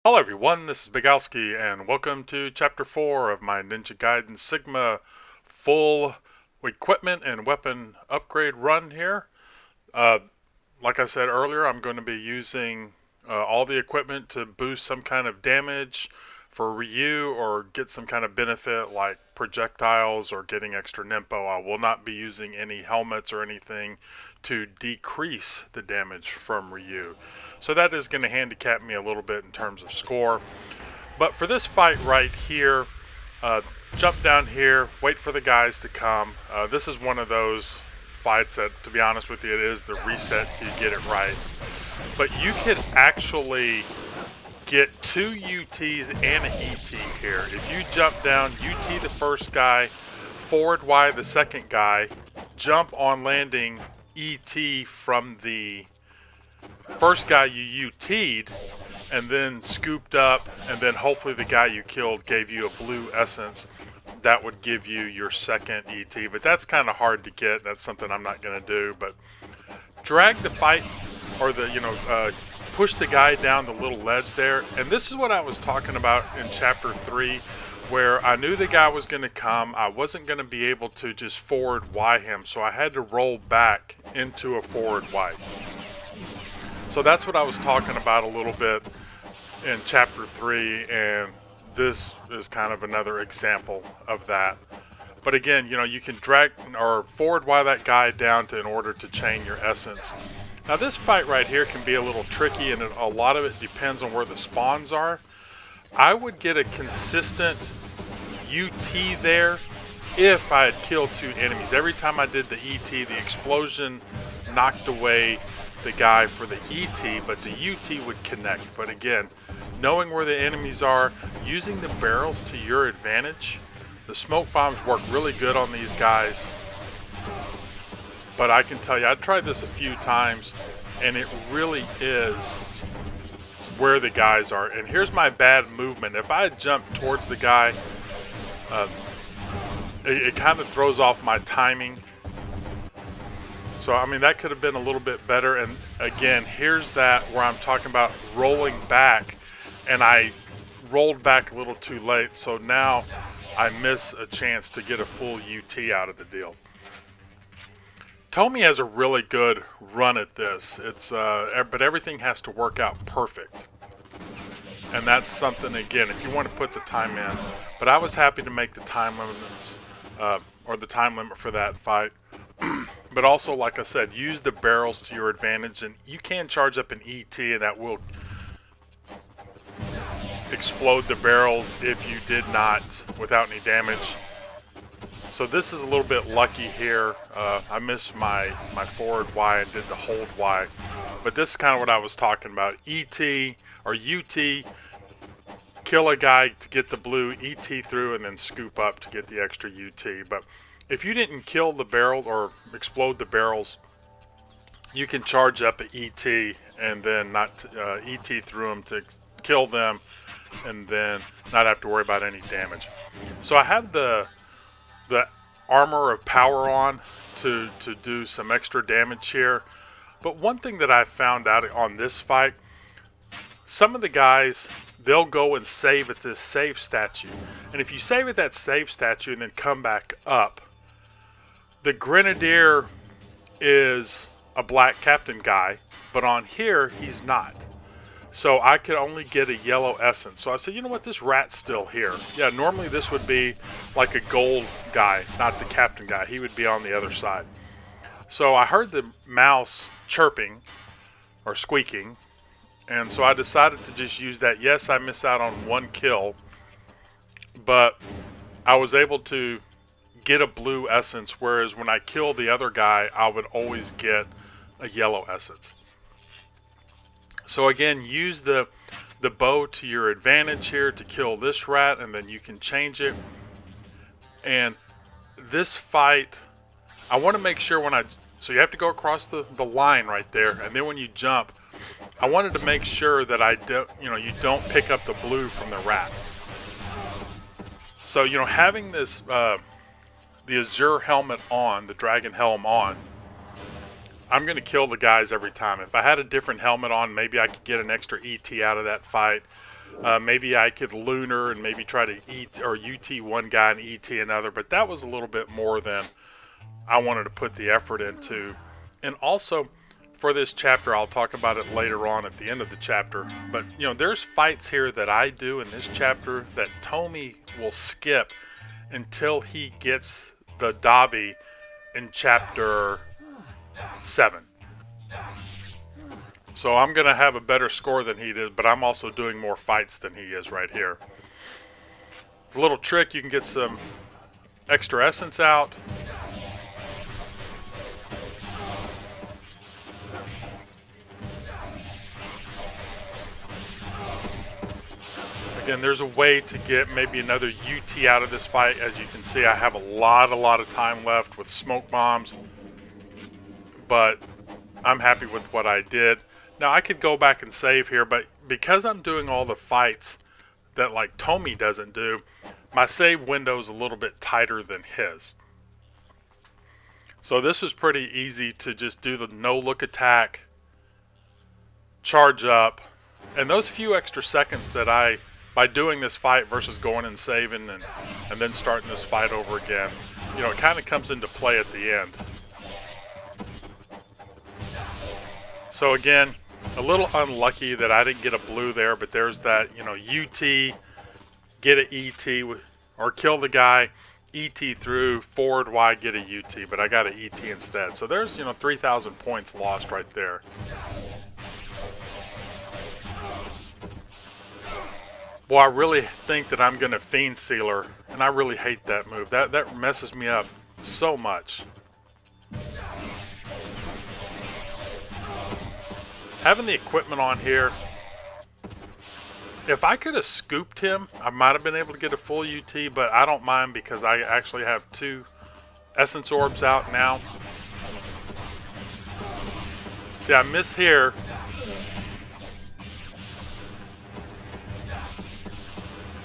Hello everyone, this is Bigalski and welcome to Chapter 4 of my Ninja Gaiden Sigma full equipment and weapon upgrade run here. Uh, like I said earlier, I'm going to be using all the equipment to boost some kind of damage for Ryu or get some kind of benefit like projectiles or getting extra Nimpo. I will not be using any helmets or anything to decrease the damage from Ryu. So that is going to handicap me a little bit in terms of score. But for this fight right here, jump down here, wait for the guys to come. This is one of those fights that, to be honest with you, it is the reset till you get it right. But you could actually get two UTs and an ET here. If you jump down, UT the first guy, forward Y the second guy, jump on landing ET from the first guy you UT'd, and then scooped up, and then hopefully the guy you killed gave you a blue essence. That would give you your second ET, but that's kind of hard to get. That's something I'm not going to do. But drag the fight, or push the guy down the little ledge there. And this is what I was talking about in Chapter 3, where I knew the guy was going to come. I wasn't going to be able to just forward Y him, so I had to roll back into a forward Y. So that's what I was talking about a little bit in Chapter 3, and this is kind of another example of that. But again, you can drag or forward Y that guy down in order to chain your essence. Now this fight right here can be a little tricky, and a lot of it depends on where the spawns are. I would get a consistent UT there if I had killed two enemies. Every time I did the ET, the explosion knocked away the guy for the ET, but the UT would connect. But again, knowing where the enemies are, using the barrels to your advantage. The smoke bombs work really good on these guys. But I can tell you, I tried this a few times, and it really is where the guys are. And here's my bad movement. If I had jumped towards the guy, it kind of throws off my timing. So, I mean, that could have been a little bit better. And again, here's that where I'm talking about rolling back, and I rolled back a little too late. So now I miss a chance to get a full UT out of the deal. Tomii has a really good run at this. But everything has to work out perfect. And that's something, again, if you want to put the time in. But I was happy to make the time limits, or the time limit for that fight. But also, like I said, use the barrels to your advantage, and you can charge up an ET, and that will explode the barrels if you did not without any damage. So this is a little bit lucky here. I missed my forward Y and did the hold Y. But this is kind of what I was talking about. ET or UT, kill a guy to get the blue, ET through, and then scoop up to get the extra UT. But if you didn't kill the barrel or explode the barrels, you can charge up an ET and then not ET through them to kill them, and then not have to worry about any damage. So I have the armor of power on to do some extra damage here. But one thing that I found out on this fight, some of the guys, they'll go and save at this save statue. And if you save at that save statue and then come back up, the Grenadier is a black captain guy, but on here, he's not. So I could only get a yellow essence. So I said, you know what, this rat's still here. Yeah, normally this would be like a gold guy, not the captain guy. He would be on the other side. So I heard the mouse chirping or squeaking, and so I decided to just use that. Yes, I missed out on one kill, but I was able to get a blue essence, whereas when I killed the other guy, I would always get a yellow essence. So again, use the bow to your advantage here to kill this rat, and then you can change it. And this fight, I want to make sure so you have to go across the line right there, and then when you jump, I wanted to make sure that you don't pick up the blue from the rat. So, having this, the Azure helmet on, the dragon helm on, I'm going to kill the guys every time. If I had a different helmet on, maybe I could get an extra ET out of that fight. Maybe I could lunar and maybe try to eat or UT one guy and ET another, but that was a little bit more than I wanted to put the effort into. And also, for this chapter, I'll talk about it later on at the end of the chapter, but there's fights here that I do in this chapter that Tomii will skip until he gets the Dabi in chapter 7. So I'm going to have a better score than he did, but I'm also doing more fights than he is right here. It's a little trick, you can get some extra essence out. Again, there's a way to get maybe another UT out of this fight. As you can see, I have a lot of time left with smoke bombs, but I'm happy with what I did. Now I could go back and save here, but because I'm doing all the fights that like Tomii doesn't do, my save window is a little bit tighter than his. So this was pretty easy to just do the no-look attack, charge up, and those few extra seconds that by doing this fight versus going and saving and then starting this fight over again, it kind of comes into play at the end. So again, a little unlucky that I didn't get a blue there, but there's that, UT, get a ET, or kill the guy, ET through, forward Y, get a UT, but I got an ET instead. So there's, 3,000 points lost right there. Well, I really think that I'm going to Fiend Sealer, and I really hate that move. That messes me up so much. Having the equipment on here, if I could have scooped him, I might have been able to get a full UT, but I don't mind because I actually have 2 Essence Orbs out now. See, I miss here.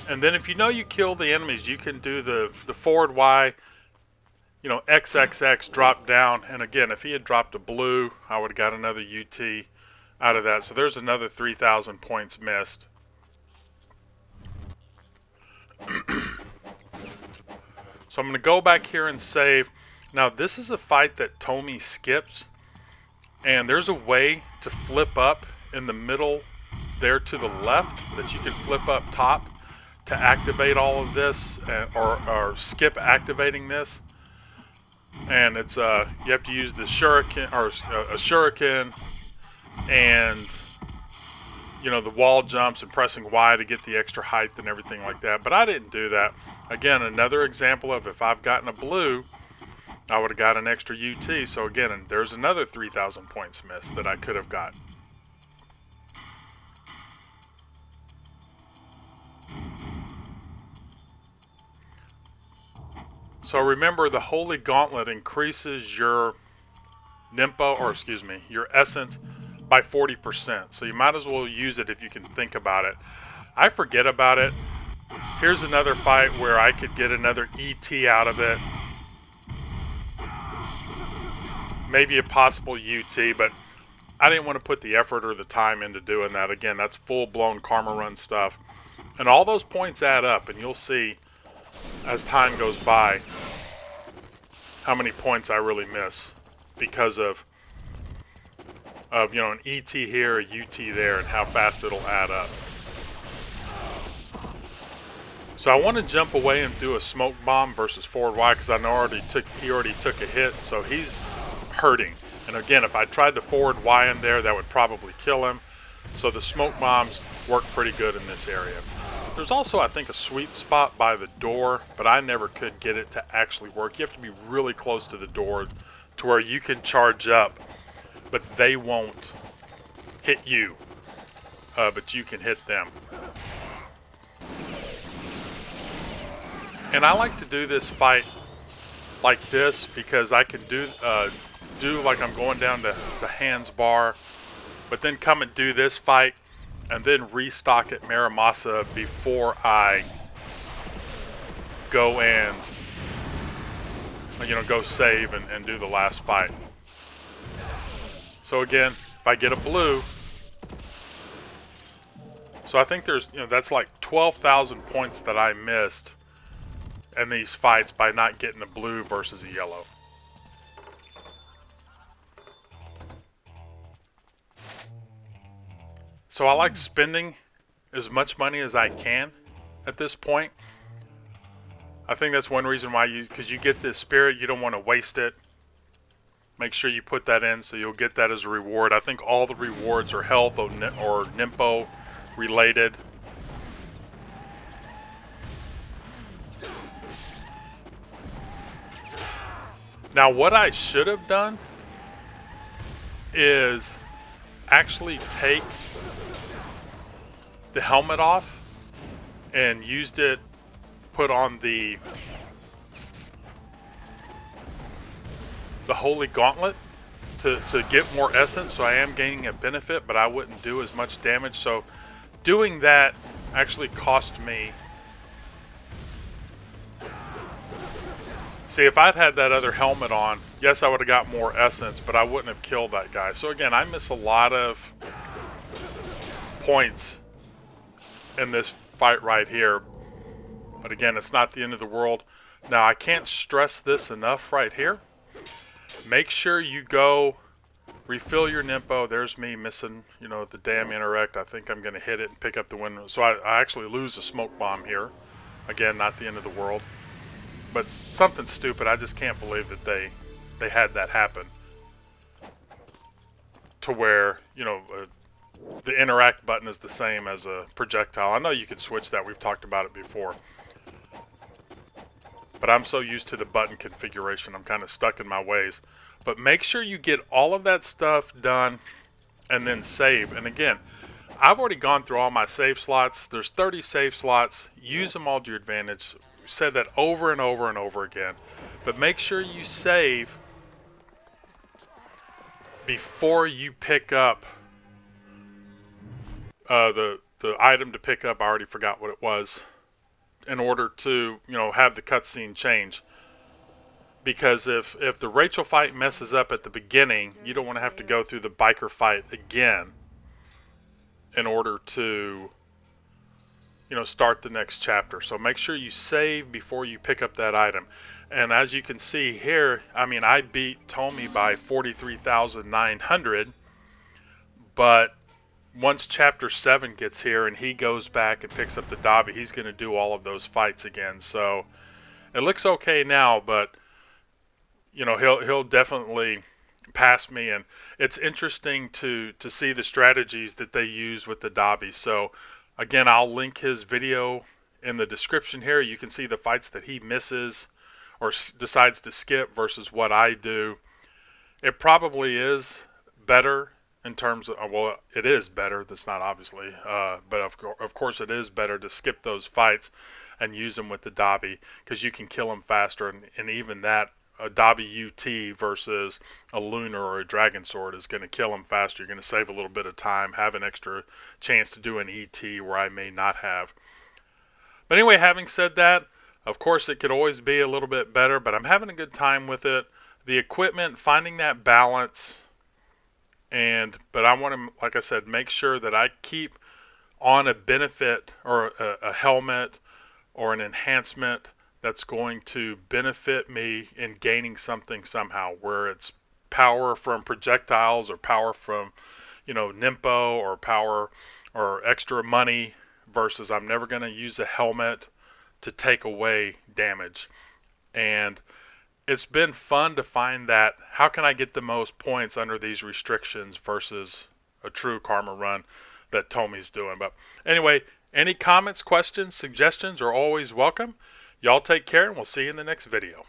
And then if you kill the enemies, you can do the forward Y, XXX, drop down. And again, if he had dropped a blue, I would have got another UT out of that. So there's another 3,000 points missed. So I'm going to go back here and save. Now this is a fight that Tomii skips, and there's a way to flip up in the middle there to the left that you can flip up top to activate all of this, or skip activating this. And it's you have to use the shuriken, or a shuriken, and the wall jumps and pressing Y to get the extra height and everything like that. But I didn't do that. Again, another example of if I've gotten a blue, I would have got an extra UT. So again, there's another 3,000 points missed that I could have got. So remember, the Holy Gauntlet increases your Nimpa, or excuse me, your essence by 40%. So you might as well use it if you can think about it. I forget about it. Here's another fight where I could get another ET out of it. Maybe a possible UT, but I didn't want to put the effort or the time into doing that. Again, that's full-blown Karma Run stuff. And all those points add up, and you'll see as time goes by how many points I really miss because of an ET here, a UT there, and how fast it'll add up. So I want to jump away and do a smoke bomb versus forward Y because I know he already took a hit, so he's hurting. And again, if I tried to forward Y in there, that would probably kill him. So the smoke bombs work pretty good in this area. There's also, I think, a sweet spot by the door, but I never could get it to actually work. You have to be really close to the door to where you can charge up, but they won't hit you, but you can hit them. And I like to do this fight like this because I can do like I'm going down the hands bar, but then come and do this fight and then restock at Muramasa before I go and go save and do the last fight. So again, if I get a blue, So I think there's, that's like 12,000 points that I missed in these fights by not getting a blue versus a yellow. So I like spending as much money as I can at this point. I think that's one reason why because you get this spirit, you don't want to waste it. Make sure you put that in so you'll get that as a reward. I think all the rewards are health or Nimpo related. Now what I should have done is actually take the helmet off and used it, put on the Holy Gauntlet to get more essence, so I am gaining a benefit, but I wouldn't do as much damage. So doing that actually cost me. See, if I'd had that other helmet on, yes, I would have got more essence, but I wouldn't have killed that guy. So again, I miss a lot of points in this fight right here. But again, it's not the end of the world. Now, I can't stress this enough right here. Make sure you go refill your Nimpo. There's me missing, the damn interact. I think I'm going to hit it and pick up the window. So I actually lose a smoke bomb here. Again, not the end of the world. But something stupid. I just can't believe that they had that happen. To where, the interact button is the same as a projectile. I know you can switch that. We've talked about it before. But I'm so used to the button configuration, I'm kind of stuck in my ways. But make sure you get all of that stuff done and then save. And again, I've already gone through all my save slots. There's 30 save slots. Use them all to your advantage. We've said that over and over and over again. But make sure you save before you pick up the item to pick up. I already forgot what it was. In order to, have the cutscene change. Because if the Rachel fight messes up at the beginning, you don't want to have to go through the biker fight again in order to, start the next chapter. So make sure you save before you pick up that item. And as you can see here, I beat Tomii by 43,900, but once chapter 7 gets here and he goes back and picks up the Dabi, he's going to do all of those fights again. So it looks okay now, but he'll definitely pass me. And it's interesting to see the strategies that they use with the Dabi. So again, I'll link his video in the description here. You can see the fights that he misses or decides to skip versus what I do. It probably is better in terms of, well, it is better. That's not obviously, but of course it is better to skip those fights and use them with the Dabi because you can kill them faster. And even that, a Dabi UT versus a Lunar or a Dragon Sword is going to kill them faster. You're going to save a little bit of time, have an extra chance to do an ET where I may not have. But anyway, having said that, of course it could always be a little bit better, but I'm having a good time with it. The equipment, finding that balance. But I want to, like I said, make sure that I keep on a benefit or a helmet or an enhancement that's going to benefit me in gaining something somehow, where it's power from projectiles or power from, Nimpo or power or extra money versus I'm never going to use a helmet to take away damage. And it's been fun to find that how can I get the most points under these restrictions versus a true karma run that Tomii's doing. But anyway, any comments, questions, suggestions are always welcome. Y'all take care and we'll see you in the next video.